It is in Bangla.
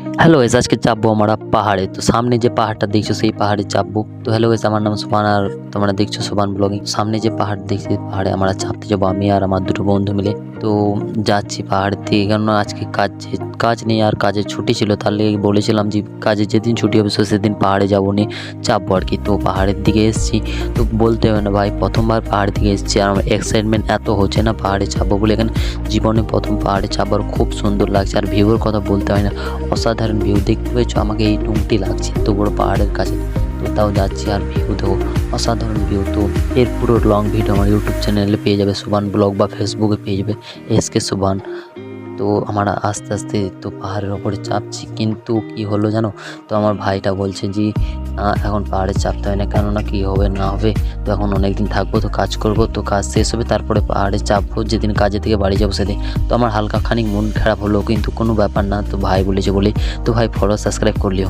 হ্যালো গাইস, আজকে চাপবো আমরা পাহাড়ে। তো সামনে যে পাহাড়টা দেখছো সেই পাহাড়ে চাপবো। তো হ্যালো গাইস, আমার নাম সুবান আর তোমরা দেখছো সুবান ব্লগিং। সামনে যে পাহাড় দেখছি পাহাড়ে আমরা চাপতে যাবো আমি আর আমার দুটো বন্ধু মিলে। তো যাচ্ছি পাহাড়ের দিকে, কারণ আজকে কাজ নেই আর কাজের ছুটি ছিল, তাহলে বলেছিলাম যে কাজের যেদিন ছুটি হবে সেদিন পাহাড়ে যাবো নিয়ে চাপবো আর কি। তো পাহাড়ের দিকে এসেছি, তো বলতে হবে না ভাই, প্রথমবার পাহাড়ের দিকে এসেছি আর আমার এক্সাইটমেন্ট এত হচ্ছে না পাহাড়ে চাপবো বলে। এখানে জীবনে প্রথম পাহাড়ে চাপবার খুব সুন্দর লাগছে, আর ভিউর কথা বলতে হয় না, অসাধারণ ভিউ। দেখতে পেয়েছো আমাকে এই টুমটি লাগছে এত বড় পাহাড়ের কাছে, তো তাও যাচ্ছি আর ভিউ দেখো, অসাধারণ ভিউ। তো এর পুরো লং ভিডিও আমার ইউটিউব চ্যানেলে পেয়ে যাবে, সুবান ব্লগ, বা ফেসবুকে পেয়ে যাবে এসকে সুবান। তো আমরা আস্তে আস্তে তো পাহাড়ের ওপরে চাপছি, কিন্তু কি হলো জানো, তো আমার ভাইটা বলছে যে এখন পাহাড়ে চাপতে হয় না, কেননা কি হবে না হবে, তো এখন অনেক দিন থাকবো, তো কাজ করব, তো কাজ শেষ হবে তারপরে পাহাড়ে চাপবো, যেদিন কাজে থেকে বাড়ি যাবো সেদিন। তো আমার হালকা খানিক মন খারাপ হলো, কিন্তু কোনো ব্যাপার না, তো ভাই বলেছে বলেই। তো ভাই ফলো সাবস্ক্রাইব করলিও।